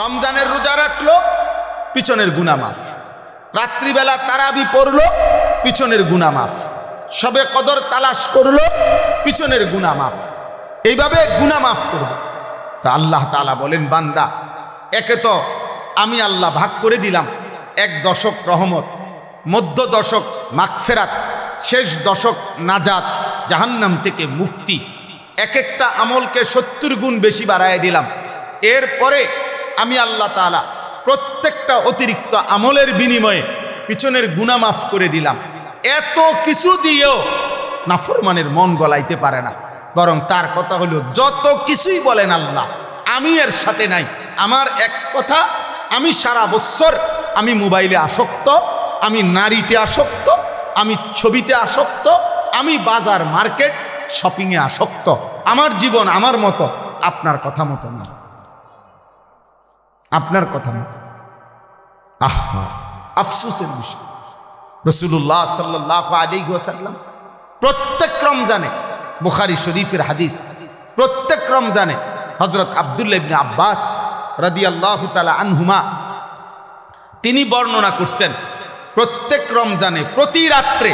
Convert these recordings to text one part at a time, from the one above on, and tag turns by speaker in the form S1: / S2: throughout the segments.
S1: রমজানের রোজা রাখলো, পিছনের গুনাহ মাফ। রাত্রিবেলা তারাবি পড়লো, পিছনের গুনাহ মাফ। সবে কদর তালাশ করলো, পিছনের গুনাহ মাফ। এইভাবে গুনাহ মাফ করব। তা আল্লাহ তাআলা বলেন, বান্দা, একে তো আমি আল্লাহ ভাগ করে দিলাম 1 দশক রহমত, মধ্য দশক মাগফিরাত, শেষ দশক নাজাত, জাহান্নাম থেকে মুক্তি। এক একটা আমলকে 70 গুণ বেশি বাড়ায় দিলাম। এরপরে আমি আল্লাহ তাআলা প্রত্যেকটা অতিরিক্ত আমলের বিনিময়ে পিছনের গুনাহ মাফ করে দিলাম। এত কিছু দিয়েও নাফরমানের মন গলাইতে পারে না। বরং তার কথা হলো, যত কিছুই বলেন আল্লাহ, আমি এর সাথে নাই। আমার এক কথা, আমি সারা বছর আমি মোবাইলে আসক্ত, আমি নারীতে আসক্ত, আমি ছবিতে আসক্ত, আমি বাজার মার্কেট শপিংয়ে আসক্ত। আমার জীবন আমার মতো, আপনার কথা মতো না, আপনার কথা মতো। আহা, আফসোসের বিষয়। রাসূলুল্লাহ সাল্লাল্লাহু আলাইহি ওয়াসাল্লাম প্রত্যেক রমজানে, বুখারী শরীফের হাদিস, প্রত্যেক রমজানে হযরত আব্দুল্লাহ ইবনে আব্বাস রাদিয়াল্লাহু তাআলা আনহুমা তিনি বর্ণনা করছেন, প্রত্যেক রমজানে প্রতি রাত্রে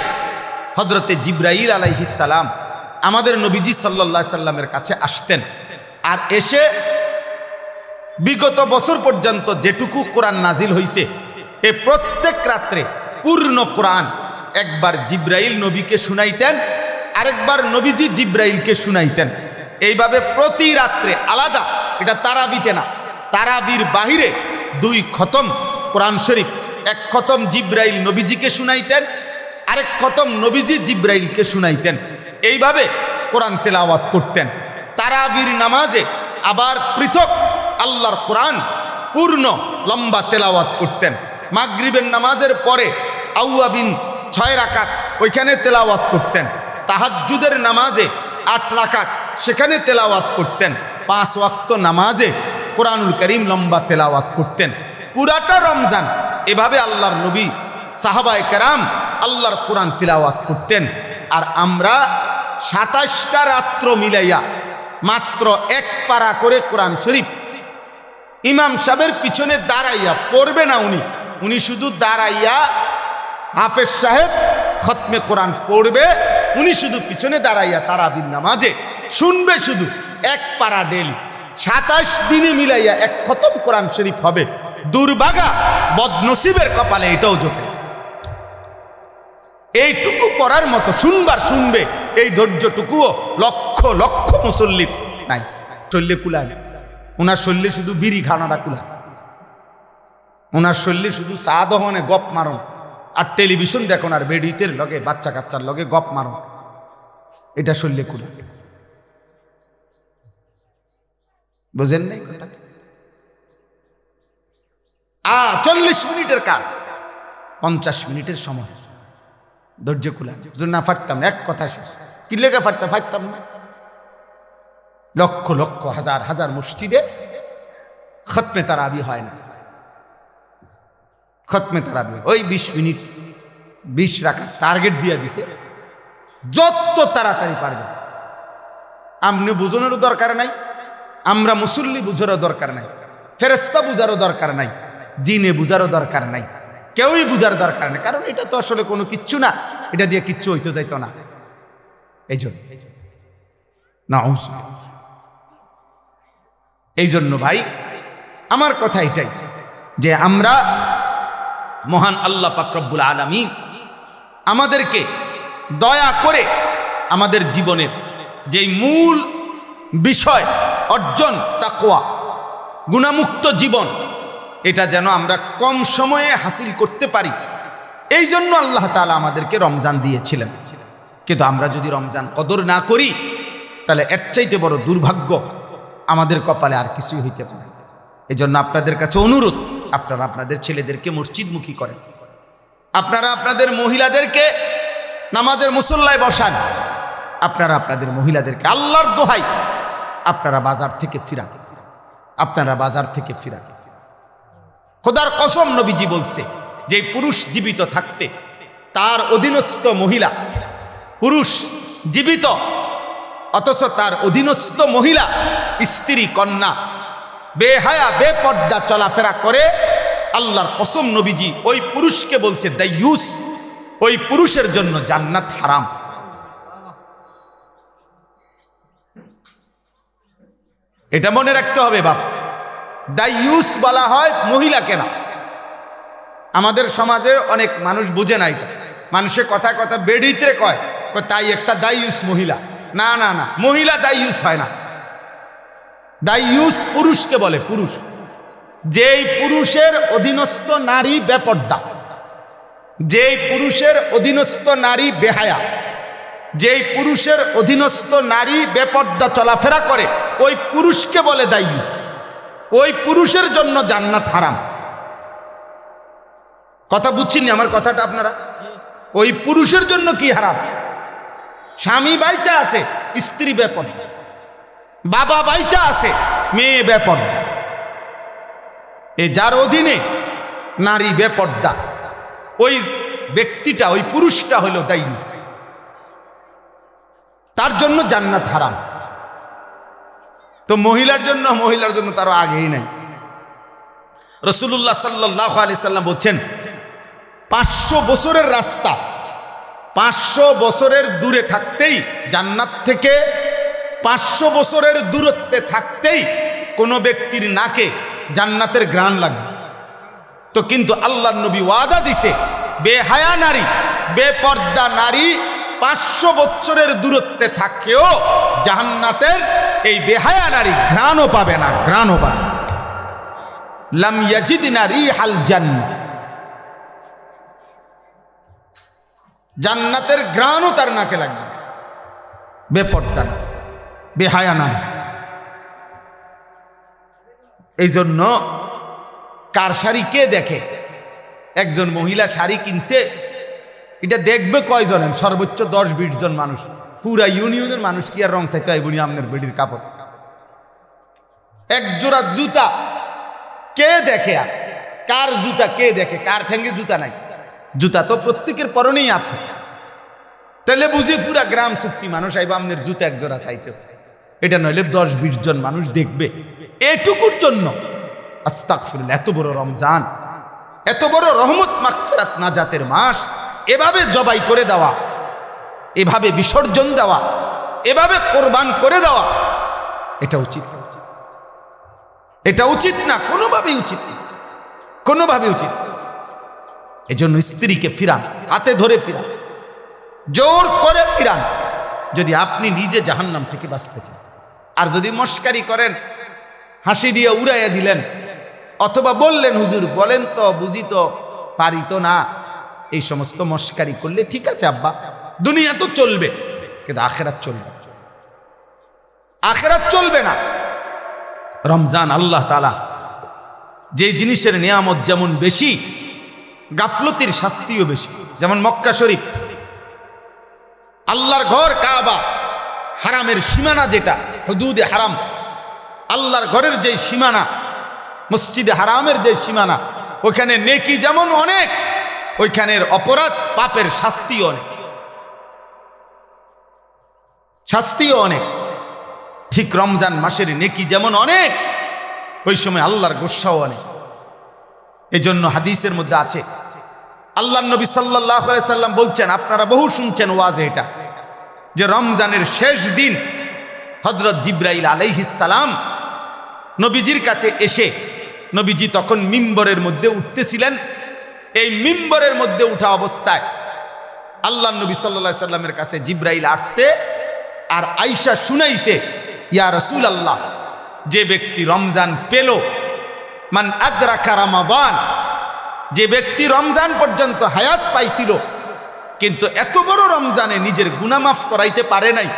S1: হযরতে জিবরাইল আলাইহিস সালাম আমাদের নবীজি সাল্লাল্লাহু আলাইহি সাল্লামের কাছে আসতেন। আর এসে বিগত বছর পর্যন্ত যেটুকু কোরআন নাজিল হয়েছে, এ প্রত্যেক রাত্রে পূর্ণ কোরআন একবার জিবরাইল নবীকে শুনাইতেন, আরেকবার নবীজি জিবরাইলকে শুনাইতেন। এইভাবে প্রতি রাত্রে আলাদা, এটা তারাবিতে না, তারাবির বাহিরে 2 খতম কোরআন শরীফ, 1 খতম জিবরাইল নবীজিকে শুনাইতেন, আরেক খতম নবীজি জিবরাইলকে শুনাইতেন। এইভাবে কোরআন তেলাওয়াত করতেন। তারাবির নামাজে আবার পৃথক আল্লাহর কোরআন পূর্ণ লম্বা তেলাওয়াত করতেন। মাগরিবের নামাজের পরে আউয়াবিন 6 রাকাত ওইখানে তেলাওয়াত করতেন। তাহাজ্জুদের নামাজে 8 রাকাত সেখানে তেলাওয়াত করতেন। 5 ওয়াক্ত নামাজে কোরআনুল কারীম লম্বা তেলাওয়াত করতেন। পুরাটা রমজান এভাবে আল্লাহর নবী, সাহাবায়ে কেরাম আল্লাহর কোরআন তেলাওয়াত করতেন। আর আমরা 27টা রাত্র মিলাইয়া মাত্র 1 পারা করে কোরআন শরীফ ইমাম সাহেবের পিছনে দাঁড়াইয়া পড়বে না, উনি শুধু দাঁড়াইয়া হাফেজ সাহেব খতমে কোরআন পড়বে, উনি শুধু পিছনে দাঁড়াইয়া তারাবির নামাজে শুনবে, শুধু 1 পারা ডেলি। 27 দিনে মিলাইয়া 1 খতম কোরআন শরীফ হবে। দুর্ভাগা বদনসিবের কপালে এটাও জোটে। এইটুকু পড়ার মতো শুনবার শুনবে, এই ধৈর্যটুকুও লক্ষ লক্ষ মুসল্লির নাই। শরীরে কুলায় না, ওনার শরীরে শুধু বিড়ি খানাটা কুলায়, ওনার শরীরে শুধু চা দহনে গপ মারন আর টেলিভিশন দেখুন আর বেডিতের লগে বাচ্চা কাচ্চার লগে গপ মারন, এটা শরীরে কুলায়। বুঝেন নাই কথা? 40 মিনিটের কাজ 50 মিনিটের সময়, ধৈর্য কুলায় না। পারতাম না, এক কথা শেষ। কি লেগে পারতাম না? লক্ষ লক্ষ হাজার হাজার মসজিদে খতমে তারাবি হয় না। খতমে তারাবি ওই 20 মিনিট, 20 রাকাত টার্গেট দিয়ে দিছে, যত তাড়াতাড়ি পারবে। আপনি বুঝানোরও দরকার নাই, আমরা মুসল্লি বুঝারও দরকার নাই, ফেরেশতা বুঝারও দরকার নাই, জিনে বুঝারও দরকার নাই, কেউই বুঝার দরকার নেই। কারণ এটা তো আসলে কোনো কিচ্ছু না, এটা দিয়ে কিচ্ছু হইতে যাইতো না। এই জন্য ভাই আমার কথা এটাই, যে আমরা মহান আল্লাহ পাক রব্বুল আলামিন আমাদেরকে দয়া করে আমাদের জীবনের যেই মূল বিষয় অর্জন, তাকওয়া, গুনাহমুক্ত জীবন, এটা যেন আমরা কম সময়ে হাসিল করতে পারি। এই জন্য আল্লাহ তাআলা আমাদেরকে রমজান দিয়েছিলেন। কিন্তু আমরা যদি রমজান কদর না করি, তাহলে এর চাইতে বড় দুর্ভাগ্য আমাদের কপালে আর কিছুই হইতে পারে। এই জন্য আপনাদের কাছে অনুরোধ, আপনারা আপনাদের ছেলেদেরকে মসজিদমুখী করেন, আপনারা আপনাদের মহিলাদেরকে নামাজের মুসল্লায় বসান, আপনারা আপনাদের মহিলাদেরকে আল্লাহর দোহাই আপনারা বাজার থেকে ফিরান, আপনারা বাজার থেকে ফিরান। খোদার কসম নবীজি বলছে যে পুরুষ জীবিত থাকতে তার অধীনস্থ মহিলা, পুরুষ জীবিত অথচ তার অধীনস্থ মহিলা, স্ত্রী, কন্যা বেহায়া বেপর্দা চলাফেরা করে, আল্লাহর কসম নবীজি ওই পুরুষকে বলছে দাইয়ুস, ওই পুরুষের জন্য জান্নাত হারাম। এটা মনে রাখতে হবে বাপ। দাইয়ুস বলা হয় মহিলাকে না। আমাদের সমাজে অনেক মানুষ বুঝে না এটা। মানুষে কথা কথা বেড়িতে কয় তাই একটা দাইয়ুস মহিলা। না না না, মহিলা দাইয়ুস হয় না। দাইয়ুস পুরুষকে বলে, পুরুষ যেই পুরুষের অধীনস্থ নারী বেপর্দা, যেই পুরুষের অধীনস্থ নারী বেহায়া, যেই পুরুষের অধীনস্থ নারী বেপর্দা চলাফেরা করে, ওই পুরুষকে বলে দাইয়ুস। ওই পুরুষের জন্য জান্নাত হারাম। কথা বুঝছেন আমার কথাটা আপনারা? ওই পুরুষের জন্য কি হারাম? স্বামী বাইচা আছে, স্ত্রী বেপর্দা, বাবা বাইচা আছে, মেয়ে বেপর্দা, যার অধীনে নারী বেপর্দা, ওই ব্যক্তিটা, ওই পুরুষটা হলো দাইয়ুস, তার জন্য জান্নাত হারাম। তো মহিলার জন্য তারও আগেই নাই। রাসূলুল্লাহ সাল্লাল্লাহু আলাইহি সাল্লাম বলছেন 500 বছরের রাস্তা, 500 বছরের দূরে থাকতেই, জান্নাত থেকে 500 বছরের দূরত্বে থাকতেই কোনো ব্যক্তির নাকে জান্নাতের ঘ্রাণ লাগবে। তো কিন্তু আল্লাহর নবী ওয়াদা দিছে, বেহায়া নারী, বেপর্দা নারী 500 বছরের দূরত্বে থাকেও জান্নাতের এই বেহায়া নারী ঘ্রাণও পাবে না, ঘ্রাণও পাবে না। লাম ইয়াজিদনা রিহাল জান্নাহ, জান্নাতের ঘ্রাণও তার নাকে লাগবে। বেপর্দা না, বেহায়া নারী। এই জন্য কার শাড়ি কে দেখে? একজন মহিলা শাড়ি কিনছে, এটা দেখবে কয়জনের? সর্বোচ্চ 10-20 জন মানুষ। পুরা ইউনিয়নের মানুষ কি আর রং চাইতে হয় বুড়ি আপনার বেডির কাপড়? এক জোড়া জুতা কে দেখে? আর কার জুতা কে দেখে? কার ঠ্যাঙ্গে জুতা নাই? জুতা তো প্রত্যেকের পরনেই আছে। তাহলে বুঝি পুরা গ্রাম চুক্তি মানুষ আইবা আপনার জুতা এক জোড়া চাইতে। এটা নইলে 10-20 জন মানুষ দেখবে। এটুকুর জন্য আস্তাগফিরুল্লাহ, এত বড় রমজান, এত বড় রহমত মাগফিরাত নাজাতের মাস, এভাবে জবাই করে দেওয়া, এভাবে বিসর্জন দেওয়া, এভাবে কোরবান করে দেওয়া, এটা উচিত? এটা উচিত না, কোনোভাবেই উচিত না, কোনোভাবে উচিত। এজন্য স্ত্রীকে ফিরান, হাতে ধরে ফিরান, জোর করে ফিরান, যদি আপনি নিজে জাহান্নাম থেকে বাঁচতে চান। আর যদি মস্কারি করেন, হাসি দিয়ে উড়াইয়া দিলেন, অথবা বললেন হুজুর বলেন তো, বুঝি তো, পারি তো না, এই সমস্ত মস্কারি করলে ঠিক আছে আব্বা, দুনিয়া তো চলবে, কিন্তু আখেরাত চলবে, আখেরাত চলবে না। রমজান আল্লাহ তাআলা যে জিনিসের নিয়ামত যেমন বেশি, গাফলতির শাস্তিও বেশি। যেমন মক্কা শরীফ, আল্লাহর ঘর কাবা, হারামের সীমানা যেটা, হুদুদে হারাম, আল্লাহর ঘরের যে সীমানা, মসজিদে হারামের যে সীমানা, ওইখানে নেকি যেমন অনেক, ওইখানের অপরাধ পাপের শাস্তিও অনেক, শাস্তিও অনেক। ঠিক রমজান মাসের নেকি যেমন অনেক, ওই সময় আল্লাহর গোসাও অনেক। এই জন্য হাদিসের মধ্যে আছে, আল্লাহর নবী সাল্লাল্লাহু আলাইহি সাল্লাম বলছেন, আপনারা বহু শুনছেন ওয়াজে এটা, যে রমজানের শেষ দিন হযরত জিবরাইল আলাইহিস সালাম নবীজির কাছে এসে, নবীজি তখন মিম্বরের মধ্যে উঠতেছিলেন, এই মিম্বরের মধ্যে উঠা অবস্থায় আল্লাহর নবী সাল্লাল্লাহু আলাইহি সাল্লামের কাছে জিবরাইল আসছে, আর আয়েশা শুনাইছে, ইয়া রাসূলুল্লাহ, যে ব্যক্তি রমজান পেল, মান আদরাকা রমাদান, যে ব্যক্তি রমজান পর্যন্ত হায়াত পাইছিল, কিন্তু এত বড় রমজানে নিজের গুনাহ মাফ করাইতে পারে নাই,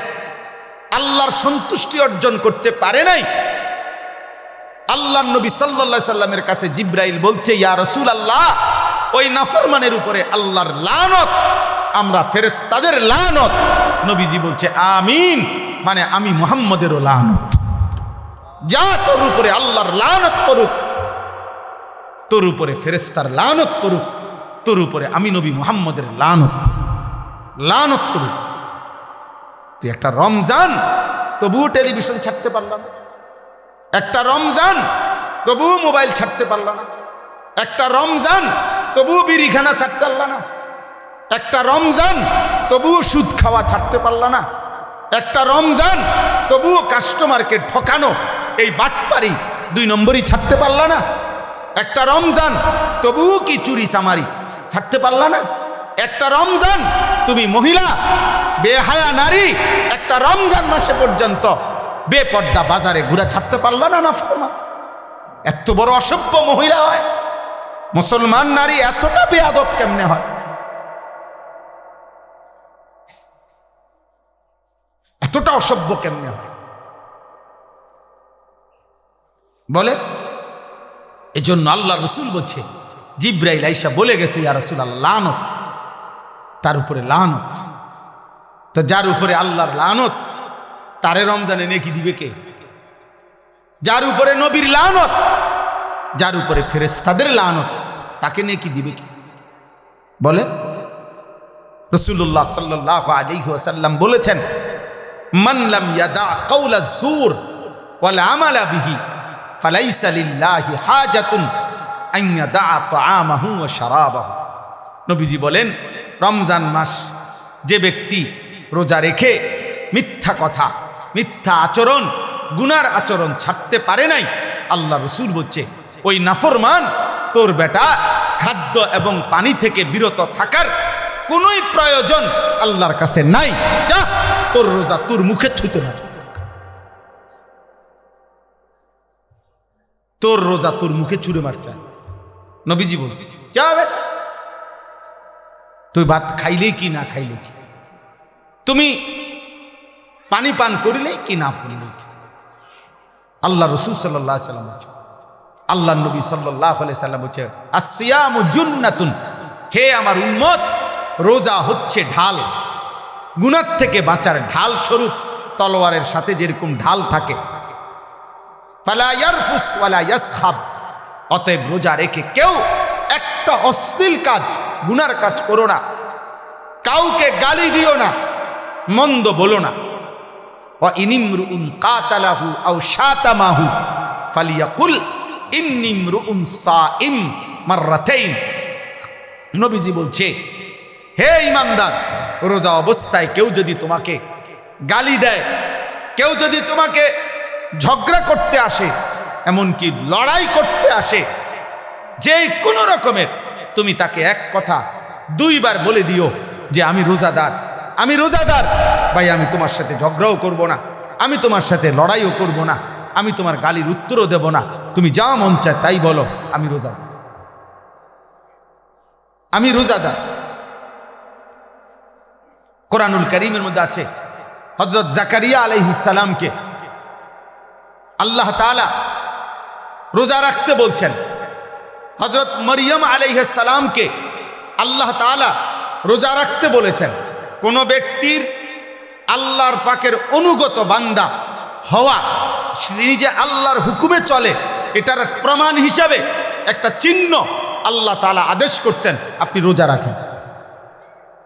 S1: আল্লাহর সন্তুষ্টি অর্জন করতে পারে নাই, আল্লাহর নবী সাল্লাল্লাহু আলাইহি সাল্লামের কাছে জিবরাইল বলছে, ইয়া রাসূলুল্লাহ, ওই নাফরমানের উপরে আল্লাহর লানত, আমরা ফেরেশতাদের লানত। নবীজি বলছে আমিন, মানে আমি মুহাম্মদেরও লানত। যা তোর উপরে আল্লাহর লানত পড়ুক, তোর উপরে ফেরেশতার লানত পড়ুক, তোর উপরে আমি নবী মুহাম্মদের লানত, লানত পড়ুক। তুই একটা রমজান তবুও টেলিভিশন ছাড়তে পারলাম, একটা রমজান তবুও মোবাইল ছাড়তে পারল না, একটা রমজান তবুও বিড়িখানা ছাড়তে পারল না, একটা রমজান তবুও সুদ খাওয়া ছাড়তে পারল না, একটা রমজান তবুও কাস্টমারকে ঠকানো এই বাটপারি 2 নম্বরই ছাড়তে পারল না, একটা রমজান তবুও কি চুরি চামারি ছাড়তে পারল না, একটা রমজান তুমি মহিলা বেহায়া নারী একটা রমজান মাসে পর্যন্ত বেপর্দা বাজারে ঘুরে ছাড়তে পারল না। নাফরমান এত বড় অসভ্য মহিলা হয়, মুসলমান নারী এতটা বেয়াদব কেমনে হয়? এতটা অসভ্য কেমনে হয় বলে? এজন্য আল্লাহ রসুল বলছে, জিব্রাইল আইসা বলে গেছে, ইয়া রাসূলুল্লাহ লানত, তার উপরে লানত। তো যার উপরে আল্লাহর লানত তারে রমজানে নেকি দিবে কে? যার উপরে নবীর লানত, যার উপরে ফেরেশতাদের লানত, তাকে নেকি দিবে কে? বলে রাসূলুল্লাহ সাল্লাল্লাহু আলাইহি ওয়াসাল্লাম বলেছেন, মান লাম ইয়াদা কাওলা যুর ওয়াল আমালা বিহি ফালাইসা লিল্লাহি হাজাতুন আন ইয়াদা তাআমাহু ওয়া শারাবাহু। নবীজি বলেন, রমজান মাস যে ব্যক্তি রোজা রেখে মিথ্যা কথা, মিথ্যা আচরণ, গুনার আচরণ ছাড়তে পারে নাই, আল্লাহ রসুল বলছে ওই নাফরমান তোর বেটা খাদ্য এবং পানি থেকে বিরত থাকার কোনোই প্রয়োজন আল্লাহর কাছে নাই, যা তোর রোজা তোর মুখে ছুঁতে না, তোর রোজা তোর মুখে ছুঁড়ে মারছে। নবীজি বলছে, যা বেটা, তুই ভাত খাইলেই কি না খাইলে কি, তুমি পানি পান করিলেই কি না করিলেই কি। আল্লাহ রসুল সাল্লাল্লাহু আলাইহি সাল্লাম বলছে, আল্লাহ নবী সাল্লাল্লাহু আলাইহি সাল্লাম বলছে, আসিয়ামু জুন্নাতুন, হে আমার উম্মত, রোজা হচ্ছে ঢাল, গুনাহ থেকে বাঁচার ঢাল স্বরূপ। তলোয়ারের সাথে যেরকম ঢাল থাকে, ফালা ইয়ারফুস ওয়ালা ইয়াসখাব, অতএব রোজা রেখে কেউ একটা অশ্লীল কাজ, গুনার কাজ করো না, কাউকে গালি দিও না, মন্দ বলো না। ওয়া ইনিমরুন কাতালাহু আও শাতামাহু ফালিয়াকুল ইন্নিমরুন সাইম মাররাতাইন। নবীজি বলছে, হে ঈমানদার, রোজা অবস্থায় কেউ যদি তোমাকে গালি দেয়, কেউ যদি তোমাকে ঝগড়া করতে আসে, এমনকি লড়াই করতে আসে, যে কোনো রকমের, তুমি তাকে এক কথা 2 বার বলে দিও যে আমি রোজাদার, আমি রোজাদার ভাই, আমি তোমার সাথে ঝগড়াও করব না, আমি তোমার সাথে লড়াইও করব না, আমি তোমার গালির উত্তরও দেব না, তুমি যা মন চায় তাই বলো, আমি রোজাদার, আমি রোজাদার। কোরআনুল কারীমের মধ্যে আছে, হযরত জাকারিয়া আলাইহিস সালামকে আল্লাহ তাআলা রোজা রাখতে বলছেন, হযরত মরিয়ম আলাইহিস সালামকে আল্লাহ তাআলা রোজা রাখতে বলেছেন। কোন ব্যক্তির আল্লাহর পাকের অনুগত বান্দা হওয়া, তিনি যে আল্লাহর হুকুমে চলে, এটার প্রমাণ হিসাবে একটা চিহ্ন আল্লাহ তাআলা আদেশ করছেন, আপনি রোজা রাখেন।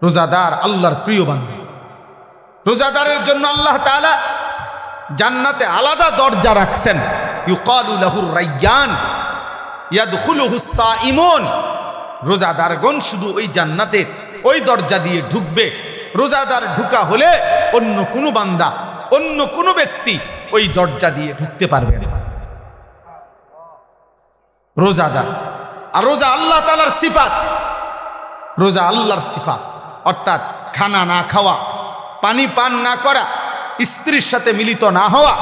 S1: রোজাদার আল্লাহর প্রিয় বান্দা, রোজাদারের জন্য আল্লাহ তাআলা জান্নাতে আলাদা দরজা রাখছেন, ইউকালু লাহুর রায়্যান ইয়াদখুলুহুস সাইমুন। রোজাদারগণ শুধু ওই জান্নাতে ওই দরজা দিয়ে ঢুকবে। রোজাদার ঢুকা হলে অন্য কোনো বান্দা, অন্য কোনো ব্যক্তি ওই দরজা দিয়ে ঢুকতে পারবে না। রোজাদার, আর রোজা আল্লাহ তাআলার সিফাত, রোজা আল্লাহর সিফাত, অর্থাৎ খানা না খাওয়া, পানি পান না করা, স্ত্রীর সাথে মিলিত না হওয়া,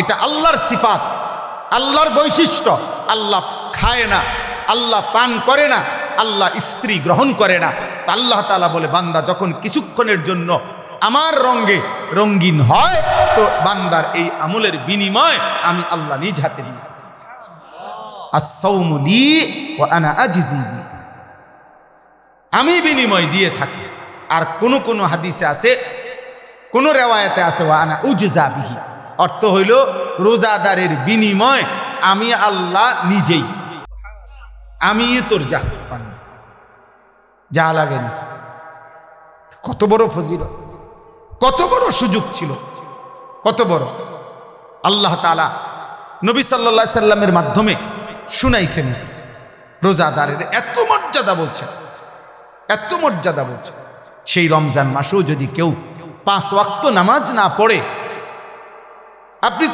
S1: এটা আল্লাহর সিফাত, আল্লাহর বৈশিষ্ট্য। আল্লাহ খায় না, আল্লাহ পান করে না, আল্লাহ স্ত্রী গ্রহণ করে না। আল্লাহ তাআলা বলে, বান্দা যখন কিছুক্ষণের জন্য আমার রঙে রঙিন হয়, তো বান্দার এই আমলের বিনিময় আমি আল্লাহ নিজ হাতে দিই। আস-সাওমু লি ওয়া আনা আজজি, আমি বিনিময় দিয়ে থাকি। আর কোন কোন হাদিসে আছে, কোন রেওয়ায়েতে আছে, ওয়া আনা উজজা বিহি, অর্থ হইল রোজাদারের বিনিময় আমি আল্লাহ নিজেই, আমি তোর যা লাগে নিস। কত বড় ফজিলত, কত বড় সুযোগ ছিল, কত বড়। আল্লাহ তাআলা নবী সাল্লাল্লাহু আলাইহি সাল্লামের মাধ্যমে শুনাইছেন। রোজাদারের এত মর্যাদা বলছেন, এত মর্যাদা বলছেন। সেই রমজান মাসেও যদি কেউ 5 ওয়াক্ত নামাজ না পড়ে, আপনি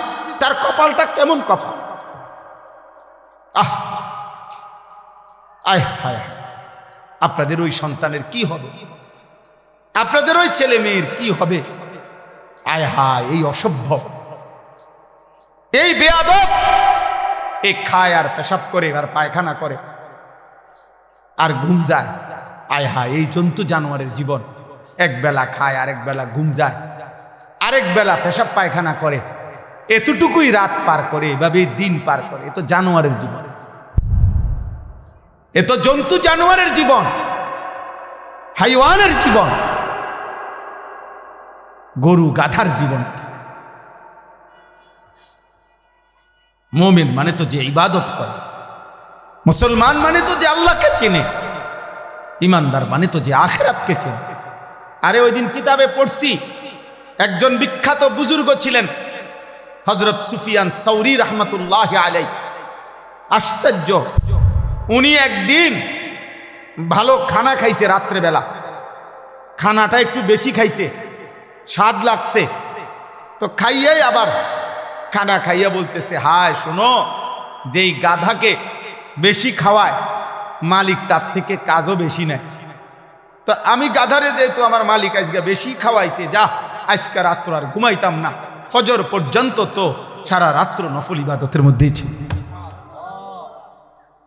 S1: তার কপালটা কেমন কপাল! আয় হায়, আপনাদের ওই সন্তানের কি হবে, আপনাদের ওই ছেলে মেয়ের কি হবে! আয় হায়, এই অসভ্য, এই বেয়াদব, এ খায় আর পেশাব করে আর পায়খানা করে আর ঘুম যায়। আয় হায়, এই জন্তু জানোয়ারের জীবন। এক বেলা খায়, আরেক বেলা ঘুম যায়, আরেক বেলা পেশাব পায়খানা করে, এতটুকুই রাত পার করে, এভাবে দিন পার করে। এ তো জানোয়ারের জীবন, এ তো জন্তু জানোয়ারের জীবন, হাইওয়ানের জীবন, গরু গাধার জীবন। মুমিন মানে তো যে ইবাদত করে, মুসলমান মানে তো যে আল্লাহকে চেনে, ইমানদার মানে তো যে আখিরাতকে চেনে। আরে ওই দিন কিতাবে পড়ছি, একজন বিখ্যাত বুজুর্গ ছিলেন হযরত সুফিয়ান সাউরি রাহমাতুল্লাহ আলাইহি। আশ্চর্য, উনি একদিন ভালো খানা খাইছে, রাত্রে বেলা খানাটা একটু বেশি খাইছে, স্বাদ লাগছে, তো খাইয়াই আবার খানা খাইয়া বলতেছে, হায় শোনো, যেই গাধাকে বেশি খাওয়ায় মালিক তার থেকে কাজও বেশি নেয়। তো আমি গাধারে যেহেতু আমার মালিক আজকে বেশি খাওয়াইছে, যা আজকে রাত্র আর ঘুমাইতাম না, ফজর পর্যন্ত তো সারা রাত্র নফল ইবাদতের মধ্যেই ছিল,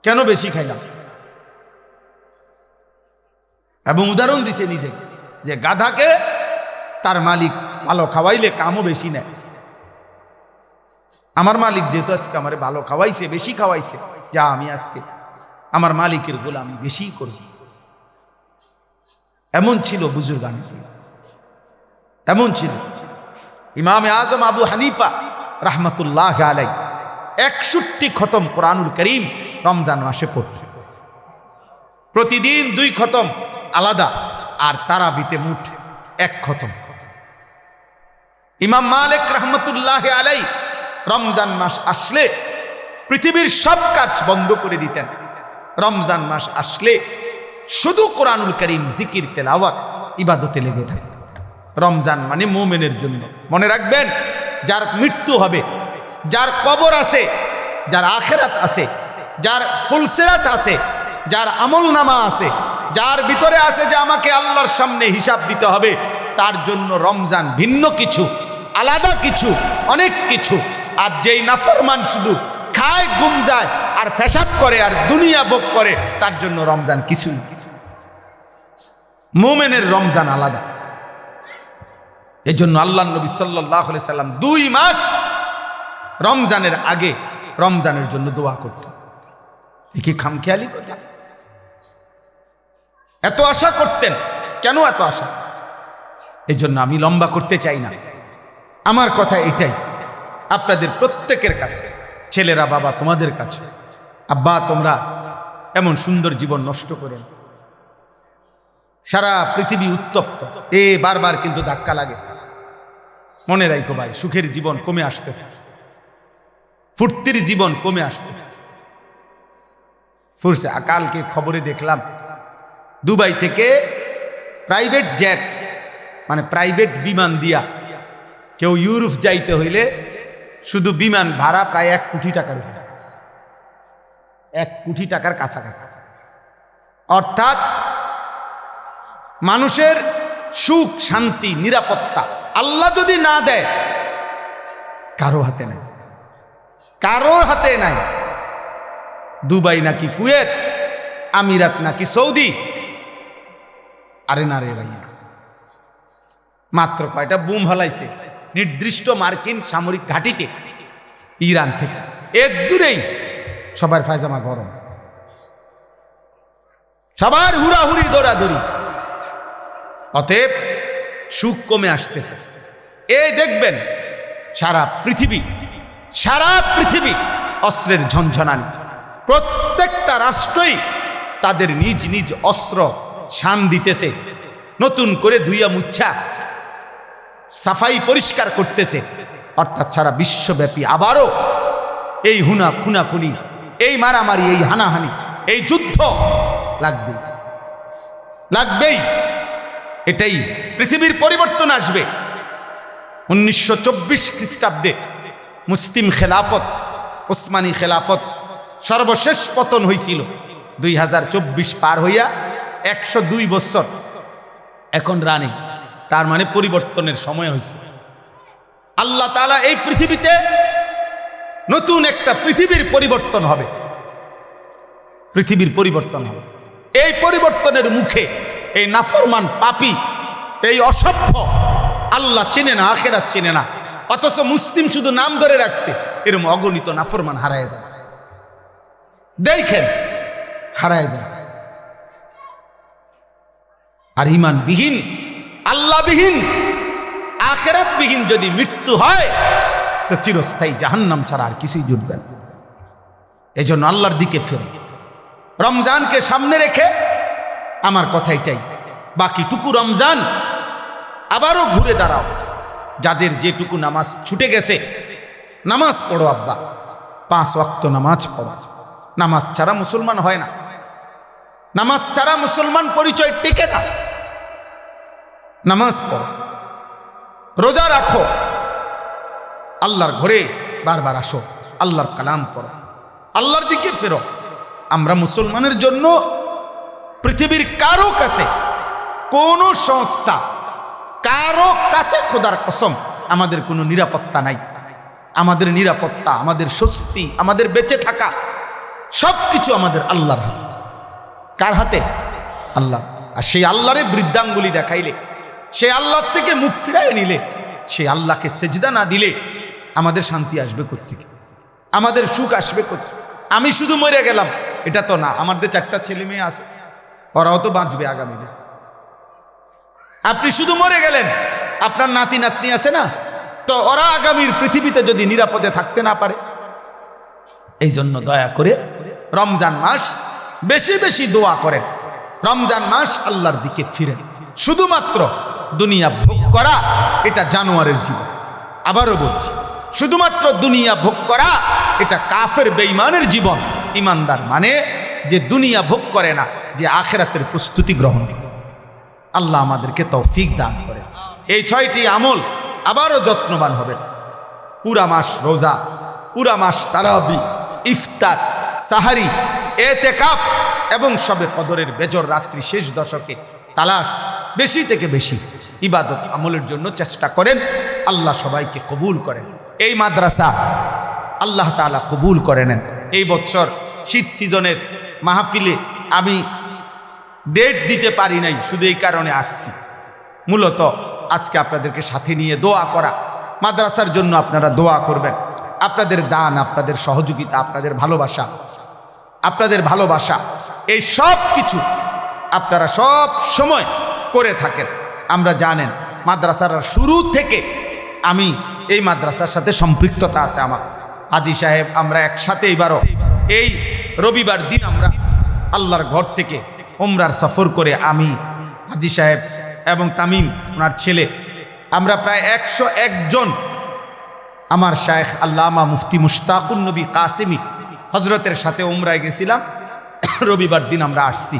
S1: কেন বেশি খাইলাম? এবং উদাহরণ দিছে নিজে যে গাধাকে তার মালিক ভালো খাওয়াইলে কামও বেশি নেয়। আমার মালিক যেহেতু আজকে আমার ভালো খাওয়াইছে, বেশি খাওয়াইছে, যা আমি আজকে আমার মালিকের গোলামি বেশি করব। এমন ছিল বুজুর্গান, এমন ছিল। ইমামে আজম আবু হানিফা রাহমাতুল্লাহ আলাইহি 61 খতম কোরআনুল কারীম রমজান মাসে পড়তেন। প্রতিদিন 2 খতম আলাদা, আর তারাবিতে মুঠ 1 খতম। ইমাম মালিক রাহমাতুল্লাহ আলাইহি রমজান মাস আসলে পৃথিবীর সব কাজ বন্ধ করে দিতেন। রমজান মাস আসলে শুধু কোরআনুল কারীম, জিকির, তেলাওয়াত, ইবাদতে লেগে থাকতেন। রমজান মানে মুমিনের জন্য। মনে রাখবেন, যার মৃত্যু হবে, যার কবর আছে, যার আখিরাত আছে, যার ফুলসিরাত আছে, যার আমলনামা আছে, যার ভিতরে আছে যে আমাকে আল্লাহর সামনে হিসাব দিতে হবে, তার জন্য রমজান ভিন্ন কিছু, আলাদা কিছু, অনেক কিছু। আর যেই নাফরমান শুধু খায়, ঘুম যায় আর পেশাব করে আর দুনিয়া ভোগ করে, তার জন্য রমজান কিছু। মুমিনের রমজান আলাদা। এজন্য আল্লাহর নবী সাল্লাল্লাহু আলাইহি সাল্লাম 2 মাস রমজানের আগে রমজানের জন্য দোয়া করতেন। এ কি খামখেয়ালি কথা? এত আশা করতেন কেন? এত আশা, এজন্য আমি লম্বা করতে চাই না। আমার কথা এটাই, আপনাদের প্রত্যেকের কাছে, ছেলেরা, বাবা তোমাদের কাছে, আব্বা তোমরা এমন সুন্দর জীবন নষ্ট করেন। সারা পৃথিবী উত্তপ্ত, বারবার কিন্তু ধাক্কা লাগে। মনে রাখো ভাই, সুখের জীবন কমে আসতেছে, ফুর্তির জীবন কমে আসতেছে। কালকে খবরে দেখলাম, দুবাই থেকে প্রাইভেট জেট, মানে প্রাইভেট বিমান দিয়া কেউ ইউরোপ যাইতে হইলে শুধু বিমান ভাড়া প্রায় 1 কোটি টাকার, 1 কোটি টাকার কাছাকাছি। অর্থাৎ মানুষের সুখ, শান্তি, নিরাপত্তা আল্লাহ যদি না দেয়, কারো হাতে নাই, কারো হাতে নাই। দুবাই নাকি কুয়েত, আমিরাত নাকি সৌদি, আরে না রে ভাই, মাত্র কয়টা বুম হালাইছে নির্দিষ্ট মার্কিন সামরিক ঘাঁটিতে ইরান থেকে, এর দূরেই সবার পায়জামা গরম, সবার হুড়াহুড়ি, দৌড়াদৌড়ি। অতএব সুখ কমে আসতেছে। এই দেখবেন সারা পৃথিবী অস্ত্রের ঝনঝনানি। প্রত্যেকটা রাষ্ট্রই তাদের নিজ নিজ অস্ত্র শান দিতেছে, নতুন করে ধুইয়া মুচ্ছা সাফাই পরিষ্কার করতেছে। অর্থাৎ সারা বিশ্বব্যাপী আবারও এই খুনাখুনি, এই মারামারি, এই হানাহানি, এই যুদ্ধ লাগবেই। এটাই পৃথিবীর পরিবর্তন আসবে। 1924 খ্রিস্টাব্দে মুসলিম খেলাফত, ওসমানী খেলাফত সর্বশেষ পতন হয়েছিল। 2024 পার হইয়া 102 বছর এখন রানে, তার মানে পরিবর্তনের সময় হয়েছে। আল্লাহ তাআলা এই পৃথিবীতে নতুন একটা পৃথিবীর পরিবর্তন হবে, পৃথিবীর পরিবর্তন হবে। এই পরিবর্তনের মুখে এই নাফরমান পাপী, এই অসভ্য, আল্লাহ চেনে না, আখিরাত চেনে না, অথচ মুসলিম শুধু নাম ধরে রাখছে, এরকম অগণিত নাফরমান হারায় যাবে। দেখেন হারায় যাবে। আর ঈমানবিহীন, আল্লাহবিহীন, আখিরাতবিহীন যদি মৃত্যু হয় তো চিরস্থায়ী জাহান্নাম ছাড়া আর কিছুই জুটবে না। এই জন্য আল্লাহর দিকে ফের, রমজানকে সামনে রেখে আমার কথা এটাই, বাকিটুকু রমজান আবারও ঘুরে দাঁড়াও। যাদের যেটুকু নামাজ ছুটে গেছে, নামাজ পড়ো আব্বা, 5 ওয়াক্ত নামাজ পড়ো। নামাজ ছাড়া মুসলমান হয় না, নামাজ ছাড়া মুসলমান পরিচয় টিকে না। নামাজ পড়ো, রোজা রাখো, আল্লাহর ঘরে বারবার আসো, আল্লাহর কালাম পড়ো, আল্লাহর দিকে ফেরো। আমরা মুসলমানের জন্য পৃথিবীর কারো কাছে, কোন সংস্থা, কারো কাছে খোদার কসম আমাদের কোনো নিরাপত্তা নাই। আমাদের নিরাপত্তা, আমাদের স্বস্তি, আমাদের বেঁচে থাকা সবকিছু আমাদের আল্লাহর হাতে। কার হাতে? আল্লাহ। আর সেই আল্লাহরে বৃদ্ধাঙ্গুলি দেখাইলে, সেই আল্লাহ থেকে মুখ ফিরাই নিলে, সেই আল্লাহকে সেজদা না দিলে আমাদের শান্তি আসবে কোত্থেকে? আমাদের সুখ আসবে কোত্থেকে? আমি শুধু মরে গেলাম এটা তো না, আমাদের 4টা ছেলে মেয়ে আছে, ওরাও তো বাঁচবে আগামী দিন। আপনি শুধু মরে গেলেন, আপনার নাতি নাতনি আছে না, তো ওরা আগামীর পৃথিবীতে যদি নিরাপদে থাকতে না পারে। এই জন্য দয়া করে রমজান মাস বেশি বেশি দোয়া করেন, রমজান মাস আল্লাহর দিকে ফিরেন। শুধুমাত্র দুনিয়া ভোগ করা এটা জানোয়ারের জীবন। আবারও বলছি, শুধুমাত্র দুনিয়া ভোগ করা এটা কাফের বেঈমানের জীবন। ইমানদার মানে যে দুনিয়া ভোগ করে না, যে আখিরাতের প্রস্তুতি গ্রহণ করে। আল্লাহ আমাদেরকে তৌফিক দান করে। এই 6টি আমল আবারও যত্নবান হবে। পুরা মাস রোজা, পুরা মাস তারাবি, ইফতার, সাহারি, এতেকাফ এবং শবে কদরের বেজর রাত্রি শেষ দশকে তালাশ, বেশি থেকে বেশি ইবাদত আমলের জন্য চেষ্টা করেন। আল্লাহ সবাইকে কবুল করেন। এই মাদ্রাসা আল্লাহ তাআলা কবুল করে নেন। এই বছর শীত সিজনের মাহফিলে আমি ডেট দিতে পারি নাই, শুধু এই কারণে আসছি, মূলত আজকে আপনাদেরকে সাথে নিয়ে দোয়া করা। মাদ্রাসার জন্য আপনারা দোয়া করবেন। আপনাদের দান, আপনাদের সহযোগিতা, আপনাদের ভালোবাসা এই সব কিছু আপনারা সব সময় করে থাকেন। আমরা জানেন মাদ্রাসার শুরু থেকে আমি এই মাদ্রাসার সাথে সম্পৃক্ততা আছে আমার। হাজী সাহেব আমরা একসাথে এবারও এই রবিবার দিন আমরা আল্লাহর ঘর থেকে উমরার সফর করে, আমি, হাজী সাহেব এবং তামিম ওনার ছেলে, আমরা প্রায় 101 জন আমার শায়েখ আল্লামা মুফতি মুশতাকুন নবী কাসেমি হজরতের সাথে উমরায় গেছিলাম। রবিবার দিন আমরা আসছি।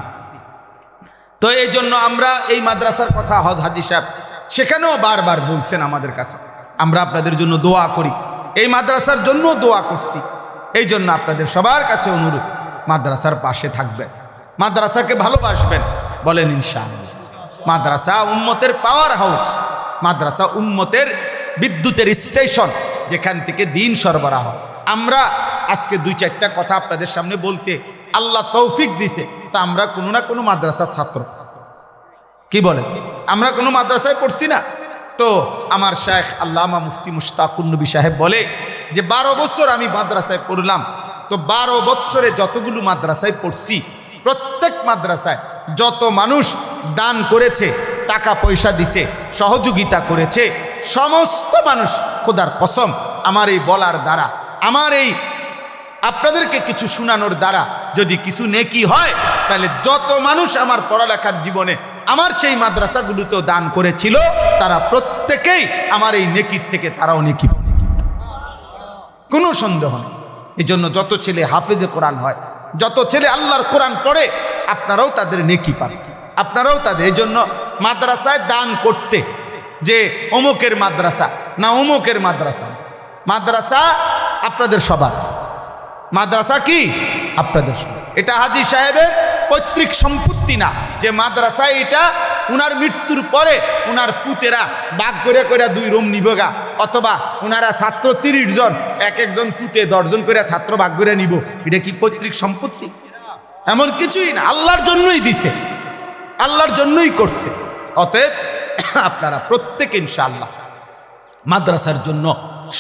S1: তো এই জন্য আমরা এই মাদ্রাসার কথা হাজী সাহেব সেখানেও বারবার বলছেন আমাদের কাছে, আমরা আপনাদের জন্য দোয়া করি, এই মাদ্রাসার জন্য দোয়া করছি। এই জন্য আপনাদের সবার কাছে অনুরোধ, মাদ্রাসার পাশে থাকবেন, মাদ্রাসাকে ভালোবাসবেন, বলেন ইনশাআল্লাহ। মাদ্রাসা উম্মতের পাওয়ার হাউস, মাদ্রাসা উম্মতের বিদ্যুতের স্টেশন, যেখান থেকে দিন সরবরাহ। আমরা আজকে 2-4টা কথা আপনাদের সামনে বলতে আল্লাহ তৌফিক দিছে, তা আমরা কোনো না কোনো মাদ্রাসার ছাত্র। কি বলেন? আমরা কোনো মাদ্রাসায় পড়ছি না? তো আমার শায়েখ আল্লামা মুফতি মুশতাকুন নবী সাহেব বলে যে 12 বছর আমি মাদ্রাসায় পড়লাম, তো 12 বছরে যতগুলো মাদ্রাসায় পড়ছি, প্রত্যেক মাদ্রাসায় যত মানুষ দান করেছে, টাকা পয়সা দিছে, সহযোগিতা করেছে, সমস্ত মানুষ খোদার কসম আমার এই বলার দ্বারা, আমার এই আপনাদেরকে কিছু শোনানোর দ্বারা যদি কিছু নেকি হয়, তাহলে যত মানুষ আমার পড়ালেখার জীবনে আমার সেই মাদ্রাসাগুলোতেও দান করেছিল, তারা প্রত্যেকেই আমার এই নেকির থেকে তারাও নেকি, কোনো সন্দেহ নেই। এই জন্য যত ছেলে হাফেজে কোরআন হয়, যত ছেলে আল্লাহর কোরআন পড়ে, আপনারাও তাদের নেকি পাবেন, আপনারাও তাদের। এই জন্য মাদ্রাসায় দান করতে, যে অমুকের মাদ্রাসা না অমুকের মাদ্রাসা, মাদ্রাসা আপনাদের সবার, মাদ্রাসা কি আপনাদের সবার। এটা হাজী সাহেবের পৈতৃক সম্পত্তি না যে মাদ্রাসা এটা উনার মৃত্যুর পরে উনার ফুতেরা ভাগ করে করে 2 রুম নিবগা, অথবা উনারা ছাত্র 30 জন, এক একজন ফুতে 10 জন করে ছাত্র ভাগ করে নিব। এটা কি পৈতৃক সম্পত্তি? এমন কিছুই না, আল্লাহর জন্যই দিছে, আল্লাহর জন্যই করছে। অতএব আপনারা প্রত্যেকে ইনশাআল্লাহ মাদ্রাসার জন্য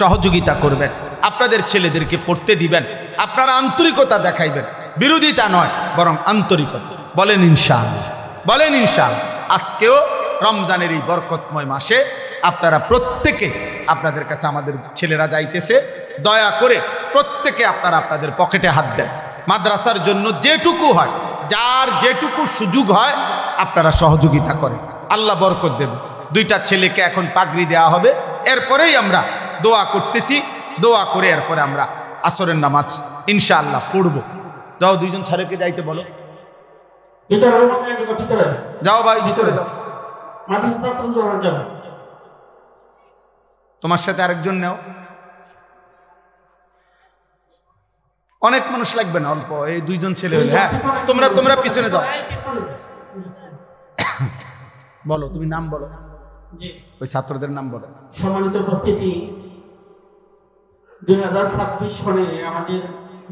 S1: সহযোগিতা করবেন, আপনাদের ছেলেদেরকে পড়তে দিবেন, আপনারা আন্তরিকতা দেখাইবেন, বিরোধিতা নয় বরং আন্তরিকতা। বলেন ইনশাআল্লাহ, বলেন ইনশাআল্লাহ। আজকেও রমজানের এই বরকতময় মাসে আপনারা প্রত্যেকে, আপনাদের কাছে আমাদের ছেলেরা যাইতেছে, দয়া করে প্রত্যেকে আপনারা আপনাদের পকেটে হাত দেন, মাদ্রাসার জন্য যেটুকু হয়, যার যেটুকু সুযোগ হয় আপনারা সহযোগিতা করেন, আল্লাহ বরকত দেবে। 2টা ছেলেকে এখন পাগড়ি দেওয়া হবে, এরপরেই আমরা দোয়া করতেছি, দোয়া করে এরপরে আমরা আসরের নামাজ ইনশাআল্লাহ পড়ব। যাও 2 জন ছেলেকে যাইতে বলো, যাও ভাই ভিতরে যাও, তোমার সাথে আরেকজন নেও, অনেক মানুষ লাগবে না, অল্প এই 2 জন ছেলে হলে। হ্যাঁ তোমরা পিছনে যাও। বলো, তুমি নাম বলো, ওই ছাত্রদের নাম বলো।
S2: সম্মানিত উপস্থিতি, 2026 সনে আমাদের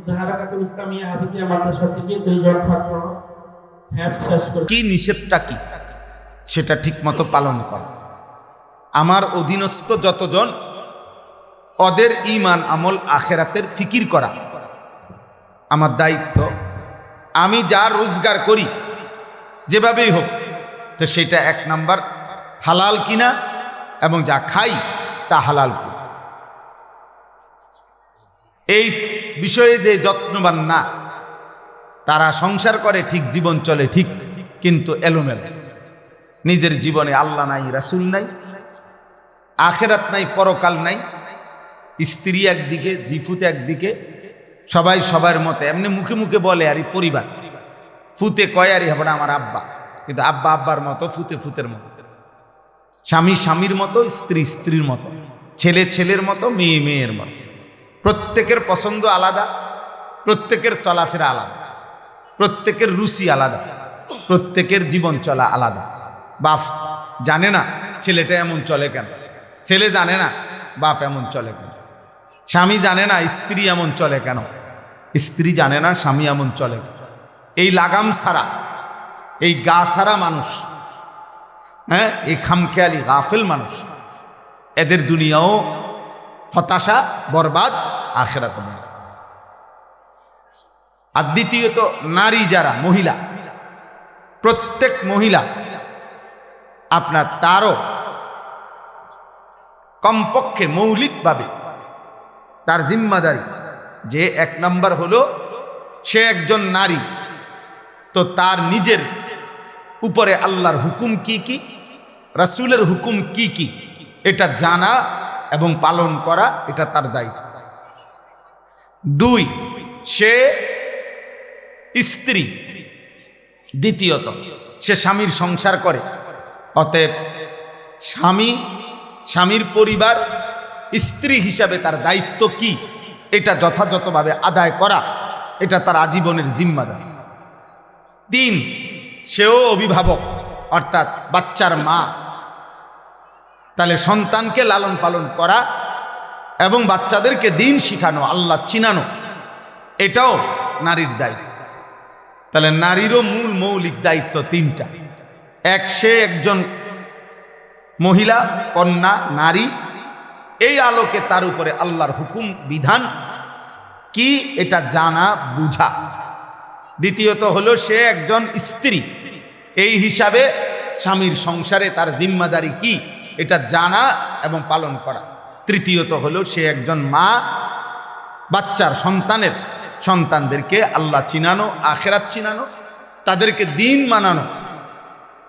S2: জাহারাকাতুল ইসলামিয়া হাফিজিয়া মাদ্রাসা থেকে 2 জন ছাত্র হ্যাফজ শেষ করে।
S1: কি নিষেধটা কি সেটা ঠিক মতো পালন করা। আমার অধীনস্থ যতজন, ওদের ঈমান আমল আখেরাতের ফিকির করা আমার দায়িত্ব। আমি যা রোজগার করি যেভাবেই হোক, তো সেটা 1 নাম্বার হালাল কিনা, এবং যা খাই তা হালাল কিনা। এই বিষয়ে যে যত্নবান না, তারা সংসার করে ঠিক, জীবন চলে ঠিক, কিন্তু এলোমেলো। নিজের জীবনে আল্লাহ নাই, রাসূল নাই, আখেরাত নাই, পরকাল নাই, স্ত্রী একদিকে, জিফুত একদিকে, সবাই সবার মতে এমনি মুখে মুখে বলে আর পরিবার, ফুতে কয় আরই হবে না আমার আব্বা, কিন্তু আব্বা আব্বার মতো, ফুতে ফুতের মতো, স্বামী স্বামীর মতো, স্ত্রী স্ত্রীর মতো, ছেলে ছেলের মতো, মেয়ে মেয়ের মতো। প্রত্যেকের পছন্দ আলাদা, প্রত্যেকের চলাফেরা আলাদা, প্রত্যেকের রুচি আলাদা, প্রত্যেকের জীবন চলা আলাদা। বাপ জানে না ছেলেটা এমন চলে কেন, ছেলে জানে না বাপ এমন চলে কেন, স্বামী জানে না স্ত্রী এমন চলে কেন, স্ত্রী জানে না স্বামী এমন চলে কেন। এই লাগাম ছাড়া, এই গা ছাড়া মানুষ, হ্যাঁ, এই খামখেয়ালি গাফেল মানুষ, এদের দুনিয়াও হতাশা, বরবাদ, আখেরাত। আর দ্বিতীয়ত, নারী যারা, মহিলা, প্রত্যেক মহিলা আপনার তারও কমপক্ষে মৌলিকভাবে তার জিম্মাদারি যে 1 নাম্বার হলো সে একজন নারী, তো তার নিজের উপরে আল্লাহর হুকুম কি কি, রাসূলের হুকুম কি কি, এটা জানা এবং পালন করা, এটা তার দায়িত্ব। 2, সে স্ত্রী, দ্বিতীয়ত সে স্বামীর সংসার করে, অতএব স্বামীর পরিবার, স্ত্রী হিসাবে তার দায়িত্ব কি, এটা যথাযথভাবে আদায় করা, এটা তার আজীবনের জিম্মাদারি। 3, সেও অভিভাবক, অর্থাৎ বাচ্চার মা, তাহলে সন্তানকে লালন পালন করা এবং বাচ্চাদেরকে দিন শিখানো, আল্লাহ চিনানো, এটাও নারীর দায়িত্ব। তাহলে নারীরও মূল মৌলিক দায়িত্ব 3টা। 1, সে একজন মহিলা, কন্যা, নারী, এই আলোকে তার উপরে আল্লাহর হুকুম বিধান কি এটা জানা বুঝা। দ্বিতীয়ত হলো সে একজন স্ত্রী, এই হিসাবে স্বামীর সংসারে তার জিম্মাদারি কি এটা জানা এবং পালন করা। তৃতীয়ত হলো সে একজন মা, বাচ্চার সন্তানদেরকে আল্লাহ চিনানো, আখেরাত চিনানো, তাদেরকে দিন মানানো,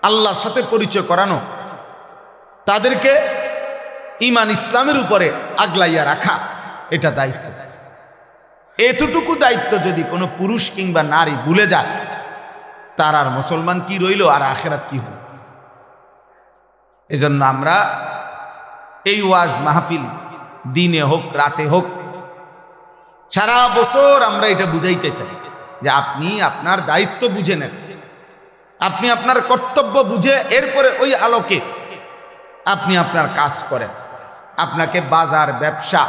S1: আল্লাহর সাথে পরিচয় করানো, তাদেরকে ঈমান ইসলামের উপরে আগলাইয়া রাখা, এটা দায়িত্ব। এতটুকু দায়িত্ব যদি কোনো পুরুষ কিংবা নারী ভুলে যায়, তার আর মুসলমান কি রইল, আর আখেরাত কি হল? এজন্য আমরা এই ওয়াজ মাহফিল দিনে হোক রাতে হোক, সারা বছর আমরা এটা বুঝাইতে চাই যে আপনি আপনার দায়িত্ব বুঝে নেন, আপনি আপনার কর্তব্য বুঝে এরপরে ওই আলোকে আপনি আপনার কাজ করেন। আপনাকে বাজার, ব্যবসা,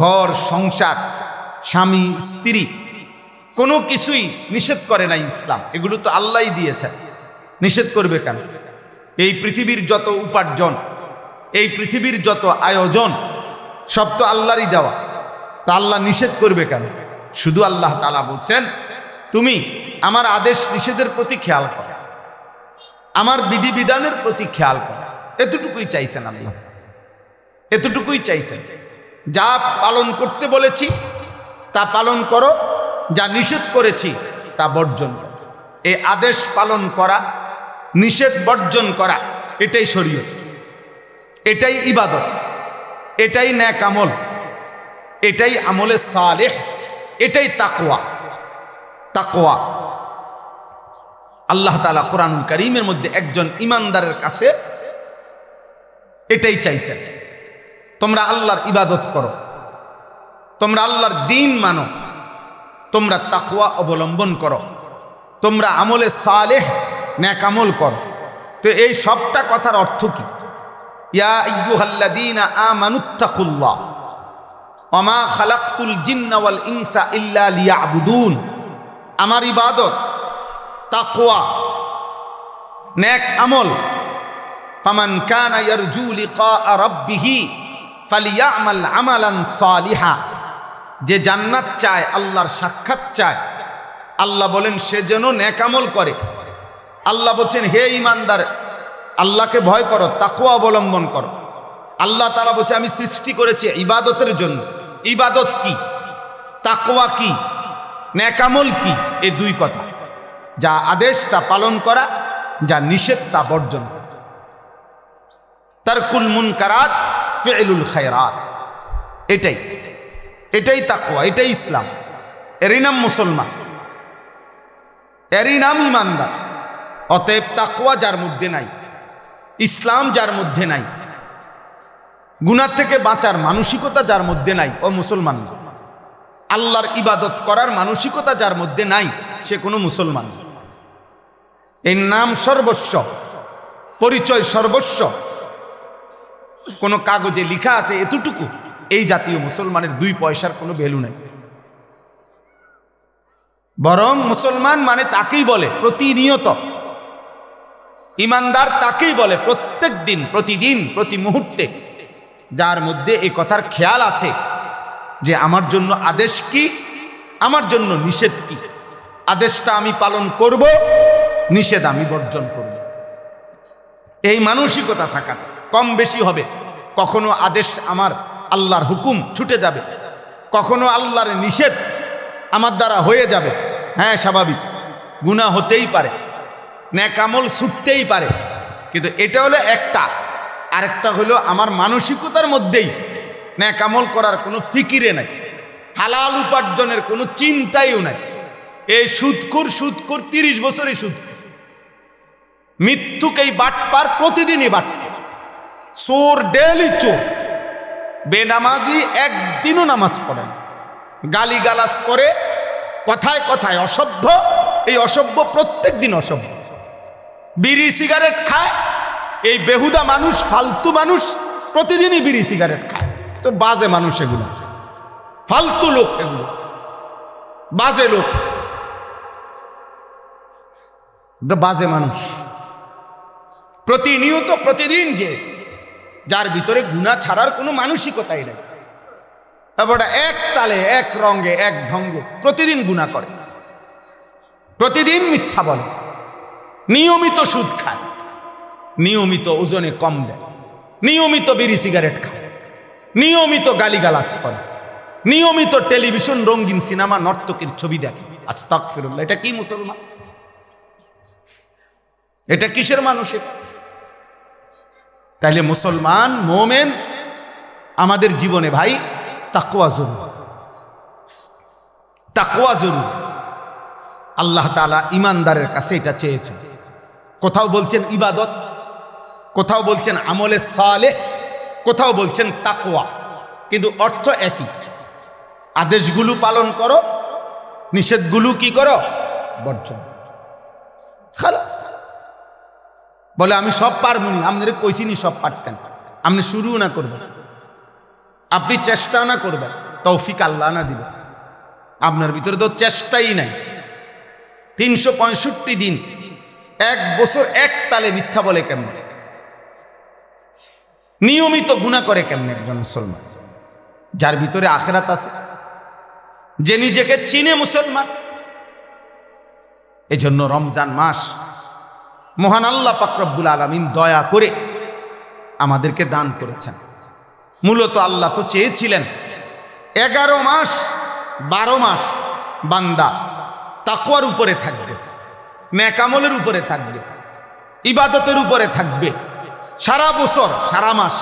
S1: ঘর সংসার, স্বামী স্ত্রী কোনো কিছুই নিষেধ করে না ইসলাম। এগুলো তো আল্লাহই দিয়েছেন, নিষেধ করবে কেন? এই পৃথিবীর যত উপার্জন, এই পৃথিবীর যত আয়োজন সব তো আল্লাহরই দেওয়া, তা আল্লাহ নিষেধ করবে কেন? শুধু আল্লাহ তাআলা বলছেন তুমি আমার আদেশ নিষেধের প্রতি খেয়াল করো, আমার বিধিবিধানের প্রতি খেয়াল করো। এতটুকুই চাইছেন আল্লাহ, এতটুকুই চাইছেন। যা পালন করতে বলেছি তা পালন করো, যা নিষেধ করেছি তা বর্জন করো। এই আদেশ পালন করা, নিষেধ বর্জন করা, এটাই শরীয়ত, এটাই ইবাদত, এটাই নেক আমল, এটাই আমলে সালেহ, এটাই তাকওয়া। তাকওয়া আল্লাহ তাআলা কোরআনুল কারীমের মধ্যে একজন ইমানদারের কাছে এটাই চাইছেন, তোমরা আল্লাহর ইবাদত করো, তোমরা আল্লাহর দ্বীন মানো, তোমরা তাকওয়া অবলম্বন করো, তোমরা আমলে সালেহ নেক আমল করো। তো এই সবটা কথার অর্থ কি? ইয়া আইয়ুহাল্লাযীনা আমানুত্তাকুল্লাহ ওয়া মা খালাকতুল জিন্না ওয়াল ইনসা ইল্লা লিয়াবুদুন। আমার ইবাদত, তাকওয়া, নেক আমল। ফামান কানা ইয়ারজু লিকা রাব্বিহি ফালিয়ামাল আমালান সালিহা। যে জান্নাত চায়, আল্লাহর সাক্ষাৎ চায়, আল্লাহ বলেন সে যেন নেক আমল করে। আল্লাহ বলছেন হে ঈমানদার, আল্লাহকে ভয় করো, তাকওয়া অবলম্বন করো। আল্লাহ তাআলা বলছে আমি সৃষ্টি করেছি ইবাদতের জন্য। ইবাদত কি, তাকওয়া কি, নেক আমল কি? এই দুই কথা, যা আদেশ তা পালন করা, যা নিষেধ তা বর্জন করা। তারকুল মুনকারাত ফি'লুল খায়রাত, এটাই এটাই তাকওয়া, এটাই ইসলাম। এরই নাম মুসলমান, এরই নাম ঈমানদার। অতএব তাকওয়া যার মধ্যে নাই, ইসলাম যার মধ্যে নাই, গুনাহ থেকে বাঁচার মানসিকতা যার মধ্যে নাই, ও মুসলমান না। আল্লাহর ইবাদত করার মানসিকতা যার মধ্যে নাই, সে কোনো মুসলমান না। এই নাম সর্বস্ব, পরিচয় সর্বস্ব, কোনো কাগজে লেখা আছে এতটুকু, এই জাতীয় মুসলমানের 2 পয়সার কোনো ভ্যালু নাই। বরং মুসলমান মানে তাকেই বলে প্রতিনিয়ত, ইমানদার তাকেই বলে প্রত্যেক দিন, প্রতিদিন, প্রতি মুহূর্তে, যার মধ্যে এই কথার খেয়াল আছে যে আমার জন্য আদেশ কি, আমার জন্য নিষেধ কি। আদেশটা আমি পালন করব, নিষেধ আমি বর্জন করব। এই মানসিকতা থাকা কম বেশি হবে। কখনো আদেশ আমার আল্লাহর হুকুম ছুটে যাবে, কখনো আল্লাহর নিষেধ আমার দ্বারা হয়ে যাবে। হ্যাঁ, স্বাভাবিক, গুনাহ হতেই পারে, নেক আমল ছুটতেই পারে, কিন্তু এটা হলো একটা। আরেকটা হলো আমার মানসিকতার মধ্যেই নেক আমল করার কোনো ফিকিরে নাই, হালাল উপার্জনের কোনো চিন্তাইও নাই। এই সুদখোর 30 বছরই সুদখোর, মৃত্যুকেই বাটপার, প্রতিদিনই বাটপার, চোর ডেলি চোর, বেনামাজি একদিনও নামাজ পড়ে না, গালিগালাজ করে, কথায় কথায় অসভ্য। এই অসভ্য প্রত্যেক দিন অসভ্য, বিড়ি সিগারেট খায়। এই বেহুদা মানুষ, ফালতু মানুষ প্রতিদিনই বিড়ি সিগারেট খায়। তো বাজে মানুষ এগুলো, ফালতু লোক, এগুলো বাজে লোক, বাজে মানুষ প্রতিনিয়ত, প্রতিদিন, যে যার ভিতরে গুনাহ ছাড়ার কোনো মানসিকতাই নেই। তারপরে এক তালে, এক রঙে, এক ঢঙ্গে প্রতিদিন গুনাহ করে, প্রতিদিন মিথ্যা বলে, নিয়মিত সুদ খায়, নিয়মিত ওজনে কম দেয়, নিয়মিত বিড়ি সিগারেট খায়, নিয়মিত গালিগালাজ করে, নিয়মিত টেলিভিশন, রঙিন সিনেমা, নর্তকীর ছবি দেখে। আস্তাগফিরুল্লাহ, এটা কি মুসলমান? এটা কিসের মানুষের? তাইলে মুসলমান, মোমেন, আমাদের জীবনে ভাই তাকওয়া জরুরি। তাকওয়া জরুরি। আল্লাহ তাআলা ইমানদারের কাছে এটা চেয়েছেন। কোথাও বলছেন ইবাদত, কোথাও বলছেন আমলে সালেহ, কোথাও বলছেন তাকওয়া, কিন্তু অর্থ একই। আদেশগুলো পালন করো, নিষেধগুলো কি করো? বর্জন। খালাস। বলে আমি সব পারবনি, আপনাদের কইছিনি সব পারতেন, আপনি শুরু না করবেন, আপনি চেষ্টা না করবেন, তৌফিক আল্লাহ না দিবেন। আপনার ভিতরে তো চেষ্টাই নাই। 365 দিন, 1 বছর এক তালে মিথ্যা বলে কেমনে? নিয়মিত গুনাহ করে কেমনে একজন মুসলমান? যার ভিতরে আখিরাত আছে, যে নিজেকে চিনে মুসলমান। এজন্য রমজান মাস মহান আল্লাহ পাক রব্বুল আলামিন দয়া করে আমাদেরকে দান করেছেন। মূলত আল্লাহ তো চেয়েছিলেন 11 মাস 12 মাস বান্দা তাকওয়ার উপরে থাকবে, নেক আমলের উপরে থাকবে, ইবাদতের উপরে থাকবে। সারা বছর সারা মাস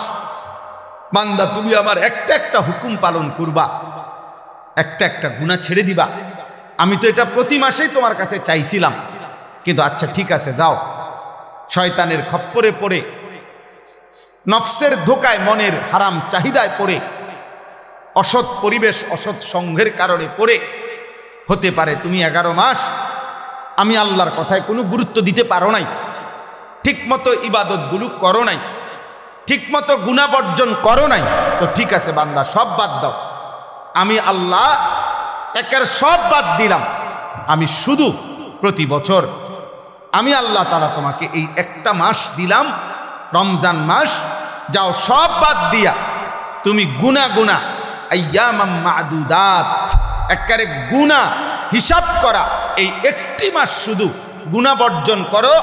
S1: বান্দা তুমি আমার একটা একটা হুকুম পালন করবা, একটা একটা গুনাহ ছেড়ে দিবা। আমি তো এটা প্রতি মাসেই তোমার কাছে চাইছিলাম, কিন্তু আচ্ছা ঠিক আছে যাও। শয়তানের খপ্পরে পড়ে, নফসের ধোকায়, মনের হারাম চাহিদায় পড়ে, অসৎ পরিবেশ অসৎ সঙ্গের কারণে পড়ে হতে পারে তুমি 11 মাস আমি আল্লাহর কথায় কোনো গুরুত্ব দিতে পারো নাই, ঠিকমতো ইবাদতগুলো করো নাই, ঠিকমতো গুনাহ বর্জন করো নাই। তো ঠিক আছে বান্দা, সব বাদ দাও। আমি আল্লাহ একের সব বাদ দিলাম। আমি শুধু প্রতি বছর আমি আল্লাহ তাআলা তোমাকে এই একটা মাস দিলাম, রমজান মাস। যাও সব বাদ দিয়া তুমি গুনাহ আইয়ামাম মাদুদাত, একেবারে গুনাহ হিসাব করা এই একটি মাস শুধু গুনাহ বর্জন করো,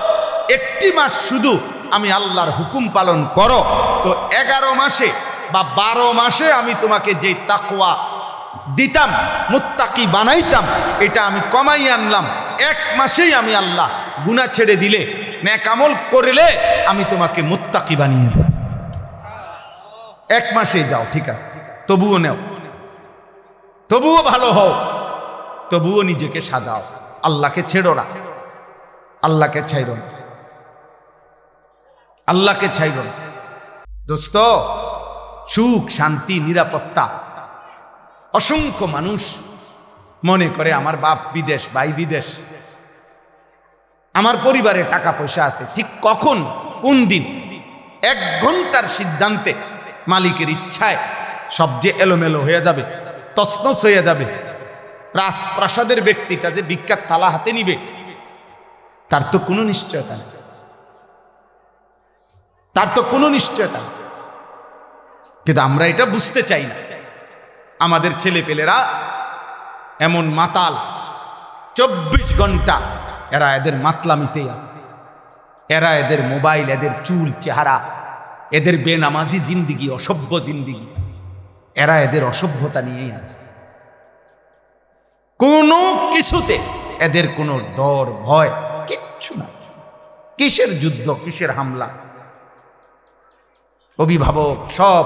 S1: একটি মাস শুধু আমি আল্লাহর হুকুম পালন করো। তো 11 মাসে বা 12 মাসে আমি তোমাকে যে তাকওয়া দিতাম, মুত্তাকি বানাইতাম, এটা আমি কমাই আনলাম। 1 মাসেই আমি আল্লাহ গুনাহ ছেড়ে দিলে, নেক আমল করলে আমি তোমাকে মুত্তাকি বানিয়ে দেব। 1 মাসে যাও, ঠিক আছে, তবুও নেও, তবুও ভালো হও, তবুও নিজেকে সাজাও। আল্লাহকে ছেড়ো না, আল্লাহকে ছাইরো না, আল্লাহকে ছাইরো না। দোস্ত, সুখ শান্তি নিরাপত্তা, অসংখ্য মানুষ মনে করে আমার বাপ বিদেশ, ভাই বিদেশ, আমার পরিবারে টাকা পয়সা আছে। ঠিক কখন, কোন দিন, 1 ঘন্টার সিদ্ধান্তে, মালিকের ইচ্ছায় সব যে এলোমেলো হয়ে যাবে, তছনছ হয়ে যাবে। রাজপ্রাসাদের ব্যক্তিটা যে ভিক্ষার থালা হাতে নিবে, তার তো কোনো নিশ্চয়তা নেই, তার তো কোনো নিশ্চয়তা নেই। কিন্তু আমরা এটা বুঝতে চাই না। আমাদের ছেলেপেলেরা এমন মাতাল, 24 ঘন্টা এরা এদের মাতলামিতেই আছে। এরা এদের মোবাইল, এদের চুল চেহারা, এদের বেনামাজি জিন্দিগি, অসভ্য জিন্দিগি, এরা এদের অসভ্যতা নিয়েই আছে। কোনো কিছুতে এদের কোনো ডর ভয় কিচ্ছু না। কিসের যুদ্ধ, কিসের হামলা? অভিভাবক সব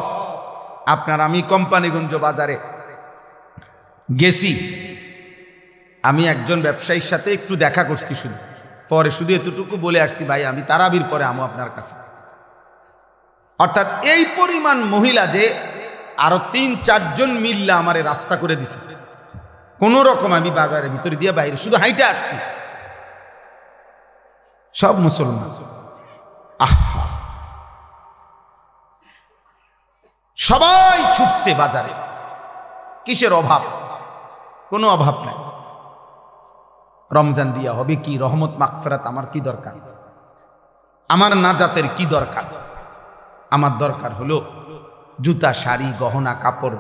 S1: আপনার, আমি কোম্পানিগঞ্জ বাজারে গেছি, আমি একজন ব্যবসায়ীর সাথে একটু দেখা করছি, শুধু পরে শুধু এতটুকু বলে আসছি, ভাই আমি তারাবির পরে আমো আপনার কাছে। অর্থাৎ এই পরিমাণ মহিলা যে আরো 3-4 জন মিল্লা আমারে রাস্তা করে দিছে, কোন রকম আমি বাজারের ভিতরে দিয়ে বাইরে শুধু হাইটে আসছি। সব মুসলমান। আহা, সবাই ছুটছে বাজারে। কিসের অভাব? কোনো অভাব নাই। রমজান দিয়া হবে কি, রহমত মাগফিরাত আমার কি দরকার? আমার নাজাতের কি দরকার? আমার দরকার হলো জুতা, শাড়ি, গহনা, কাপড়,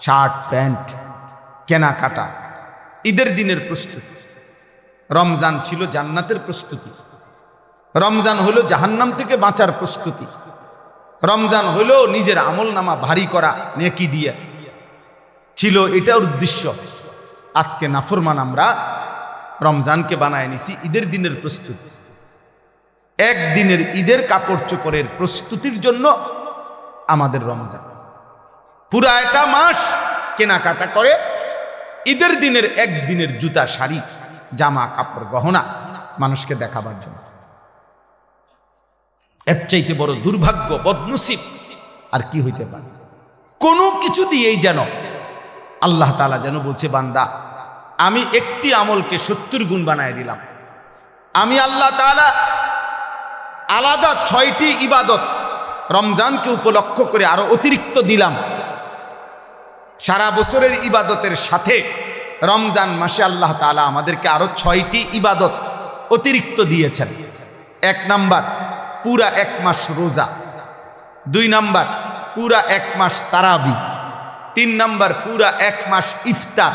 S1: শার্ট, প্যান্ট কেনাকাটা, ঈদের দিনের প্রস্তুতি। রমজান ছিল জান্নাতের প্রস্তুতি, রমজান হলো জাহান্নাম থেকে বাঁচার প্রস্তুতি, রমজান হলো নিজের আমল নামা ভারী করা নেকি দিয়ে ছিল, এটার উদ্দেশ্য। আজকে নাফরমান আমরা রমজানকে বানায় নিছি ঈদের দিনের প্রস্তুতি। একদিনের ঈদের কাপড় চোপড়ের প্রস্তুতির জন্য আমাদের রমজান। পুরা একটা মাস কেনাকাটা করে ঈদের দিনের একদিনের জুতা, শাড়ি, জামা কাপড়, গহনা মানুষকে দেখাবার জন্য। এর চাইতে বড় দুর্ভাগ্য, বদনসিব আর কি হইতে পারে? কোনো কিছু দিয়েই যেন আল্লাহ তাআলা যেন বলছে, বান্দা আমি একটি আমলকে 70 গুণ বানায় দিলাম। আমি আল্লাহ তাআলা আলাদা 6টি ইবাদত রমজানকে উপলক্ষ করে আরো অতিরিক্ত দিলাম। সারা বছরের ইবাদতের সাথে রমজান মাসে আল্লাহ তাআলা আমাদেরকে আরো 6টি ইবাদত অতিরিক্ত দিয়েছেন। 1 নাম্বার, পুরা 1 মাস রোজা। 2 নাম্বার, পুরা 1 মাস তারাবি। 3 নাম্বার, পুরা 1 মাস ইফতার।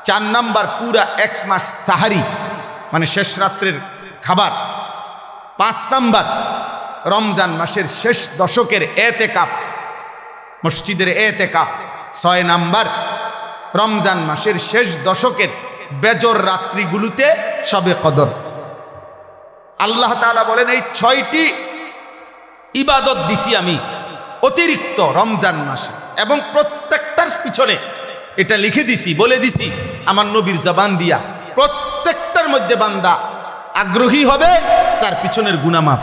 S1: 4 নাম্বার, পুরা 1 মাস সাহারি, মানে শেষ রাত্রের খাবার। 5 নাম্বার, রমজান মাসের শেষ দশকের এতেকাফ, মসজিদের এতেকাফ। 6 নাম্বার, রমজান মাসের শেষ দশকের বেজর রাত্রিগুলোতে শবে কদর। আল্লাহ তাআলা বলেন, এই 6টি ইবাদত দিছি আমি অতিরিক্ত রমজান মাসে, এবং প্রত্যেকটার পিছনে এটা লিখে দিছি, বলে দিছি আমার নবীর জবান দিয়া, প্রত্যেকটার মধ্যে বান্দা আগ্রহী হবে, তার পিছনের গুনাহ মাফ।